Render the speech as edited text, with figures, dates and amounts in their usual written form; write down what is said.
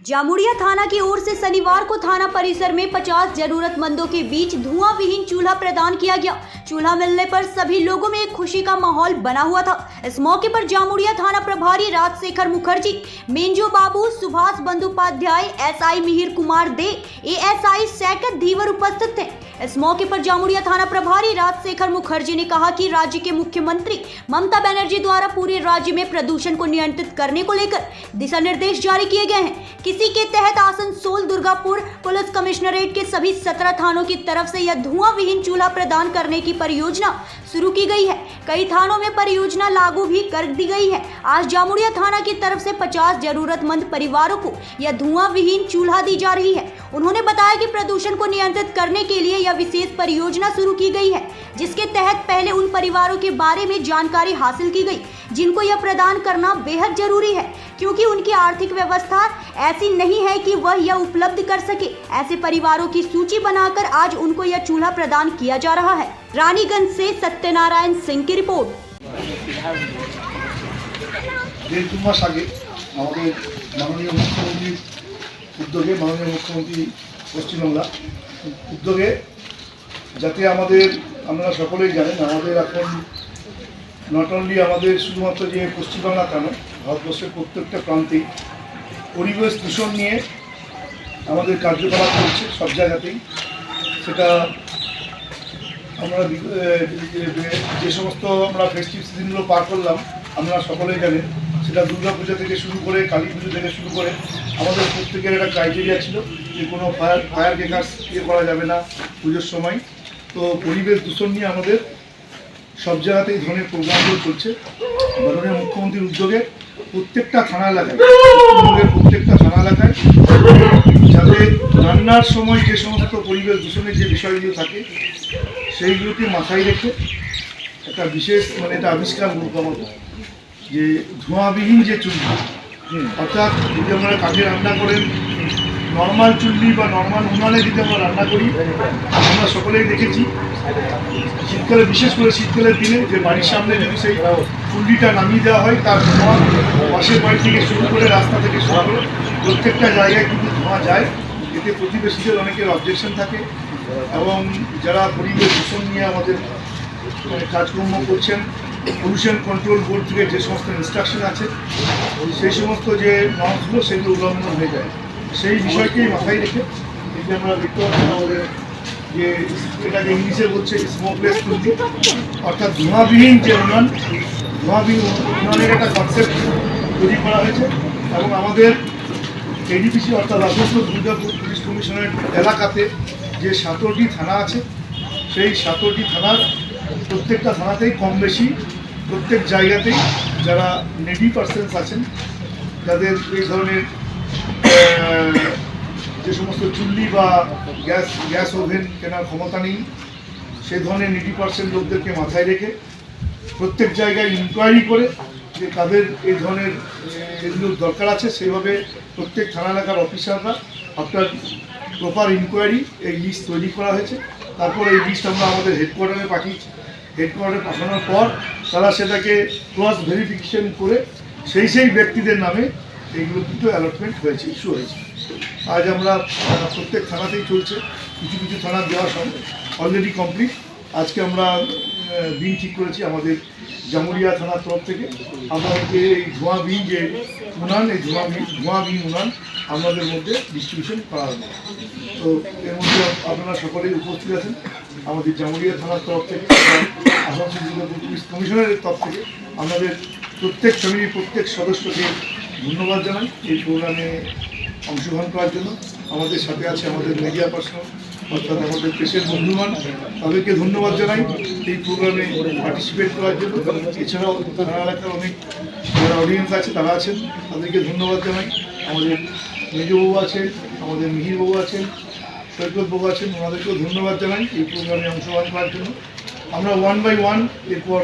जामुड़िया थाना की ओर से शनिवार को थाना परिसर में 50 जरूरतमंदों के बीच धुआं विहीन चूल्हा प्रदान किया गया। चूल्हा मिलने पर सभी लोगों में एक खुशी का माहौल बना हुआ था। इस मौके पर जामुड़िया थाना प्रभारी राजशेखर मुखर्जी, मेंजो बाबू, सुभाष बंदोपाध्याय, एसआई मिहिर कुमार दे, एएसआई सैकत धीवर उपस्थित थे। इस मौके पर जामुड़िया थाना प्रभारी राजशेखर मुखर्जी ने कहा कि राज्य के मुख्यमंत्री ममता बनर्जी द्वारा पूरे राज्य में प्रदूषण को नियंत्रित करने को लेकर दिशा निर्देश जारी किए गए हैं। किसी के तहत आसनसोल, दुर्गापुर पुलिस कमिश्नरेट के सभी 17 थानों की तरफ से यह धुआं विहीन चूल्हा प्रदान करने की परियोजना शुरू की गई है। कई थानों में परियोजना लागू भी कर दी गई है। आज जामुड़िया थाना की तरफ से 50 जरूरतमंद परिवारों को यह धुआं विहीन चूल्हा दी जा रही है। उन्होंने बताया कि प्रदूषण को नियंत्रित करने के लिए यह विशेष परियोजना शुरू की गई है, जिसके तहत पहले उन परिवारों के बारे में जानकारी हासिल की गई जिनको यह प्रदान करना बेहद जरूरी है, क्योंकि उनकी आर्थिक व्यवस्था ऐसी नहीं है कि वह यह उपलब्ध कर सके। ऐसे परिवारों की सूची बनाकर आज उनको यह चूल्हा प्रदान किया जा रहा है। रानीगंज से सत्यनारायण सिंह की रिपोर्ट। माननीय मुख्यमंत्री उद्योगे माननीय मुख्यमंत्री पश्चिम बांगला उद्योगे जाते আপনারা সকলেই জানেন আমাদের এখন নট অনলি আমাদের শুধুমাত্র যে পশ্চিমবাংলা তা নয়, ভারতবর্ষের প্রত্যেকটা প্রান্তেই পরিবেশ দূষণ নিয়ে আমাদের কার্যকলাপ চলছে সব জায়গাতেই। সেটা আমরা যে সমস্ত আমরা ফেস্টিভ সিজনগুলো পার করলাম আপনারা সকলেই জানেন, সেটা দুর্গাপূজা থেকে শুরু করে কালী পুজো থেকে শুরু করে আমাদের প্রত্যেকের একটা ক্রাইটেরিয়া ছিল যে কোনো ফায়ার ক্র্যাকার্স করা যাবে না পুজোর সময়। তো পরিবেশ দূষণ নিয়ে আমাদের সব জায়গাতেই ধরনের প্রোগ্রামগুলো চলছে। মাননীয় মুখ্যমন্ত্রীর উদ্যোগে প্রত্যেকটা থানা এলাকায় যাতে রান্নার সময় যে সমস্ত পরিবেশ দূষণের যে বিষয়গুলো থাকে সেইগুলোকে মাথায় রেখে একটা বিশেষ একটা আবিষ্কার মতো যে ধোঁয়াবিহীন যে চুল্লি, অর্থাৎ যদি আমরা কাঠে রান্না করেন নর্মাল চুল্লি বা নর্মাল উনানে যদি আমরা রান্না করি, আমরা সকলেই দেখেছি শীতকালে, বিশেষ করে শীতকালের দিনে যে বাড়ির সামনে যদি সেই চুল্লিটা নামিয়ে দেওয়া হয় তার ধোঁয়া পাশের বাড়ি থেকে শুরু করে রাস্তা থেকে শুরু করে প্রত্যেকটা জায়গায় কিন্তু ধোঁয়া যায়। এতে প্রতিবেশীদের অনেকের অবজেকশন থাকে এবং যারা পরিবেশ দূষণ নিয়ে আমাদের কাজকর্ম করছেন, পলিউশন কন্ট্রোল বোর্ড থেকে যে সমস্ত ইনস্ট্রাকশন আছে সেই সমস্ত যে নর্মসগুলো সেগুলো উল্লঙ্ঘন হয়ে যায়। সেই বিষয়কেই মাথায় রেখে এই যে আমরা দেখতে পাচ্ছি আমাদের যে এটাকে ইংলিশে বলছে স্মোকলেস চুল্লি, অর্থাৎ ধোঁয়াবিহীন যে ধোঁয়াবিহীন উনানের একটা কনসেপ্ট তৈরি করা হয়েছে এবং আমাদের এডিপিসি অর্থাৎ আসানসোল দুর্গাপুর পুলিশ কমিশনের এলাকাতে যে 17টি থানা আছে সেই 17টি থানার প্রত্যেকটা থানাতেই কম বেশি প্রত্যেক জায়গাতেই যারা নেডি পার্সনস আছেন, যাদের এই ধরনের যে সমস্ত চুল্লি বা গ্যাস ওভেন কেনার ক্ষমতা নেই, সেই ধরনের নেডি পার্সন লোকদেরকে মাথায় রেখে প্রত্যেক জায়গায় ইনকোয়ারি করে যে তাদের এই ধরনের যেগুলো দরকার আছে সেইভাবে প্রত্যেক থানা এলাকার অফিসাররা আফটার প্রপার ইনকোয়ারি এই লিস্ট তৈরি করা হয়েছে। তারপর এই লিস্ট আমরা আমাদের হেডকোয়ার্টারে পাঠিয়েছি। হেডকোয়ার্টারে পাঠানোর পর তারা সেটাকে ক্রস ভেরিফিকেশন করে সেই ব্যক্তিদের নামে এইগুলো কিন্তু অ্যালটমেন্ট হয়েছে, ইস্যু হয়েছে। আজ আমরা প্রত্যেক থানাতেই চলছে, কিছু কিছু থানা দেওয়া অলরেডি কমপ্লিট। আজকে আমরা দিন ঠিক করেছি আমাদের জামুড়িয়া থানার তরফ থেকে আমাদেরকে এই ধোঁয়াবিহীন যে উনান, এই ধোঁয়াবিহীন উনান আমাদের মধ্যে ডিস্ট্রিবিউশন করা হবে। তো এর মধ্যে আপনারা সকলেই উপস্থিত আছেন। আমাদের জামুড়িয়া থানার তরফ থেকে, আসানসোল দুর্গাপুর পুলিশ কমিশনারের তরফ থেকে আমাদের প্রত্যেক ফ্যামিলির প্রত্যেক সদস্যকে ধন্যবাদ জানাই এই প্রোগ্রামে অংশগ্রহণ করার জন্য। আমাদের সাথে আছে আমাদের মিডিয়া পার্সন অর্থাৎ আমাদের প্রেসের বন্ধুগণ, তাদেরকে ধন্যবাদ জানাই এই প্রোগ্রামে পার্টিসিপেট করার জন্য। এছাড়াও থানা এলাকার অনেক যারা অডিয়েন্স আছে তারা আছেন, তাদেরকে ধন্যবাদ জানাই। আমাদের মেজবাবু আছেন, আমাদের মিহিরবাবু আছেন, সৈকতবাবু আছেন, ওনাদেরকেও ধন্যবাদ জানাই এই প্রোগ্রামে অংশগ্রহণ করার জন্য। আমরা 1 by 1 এরপর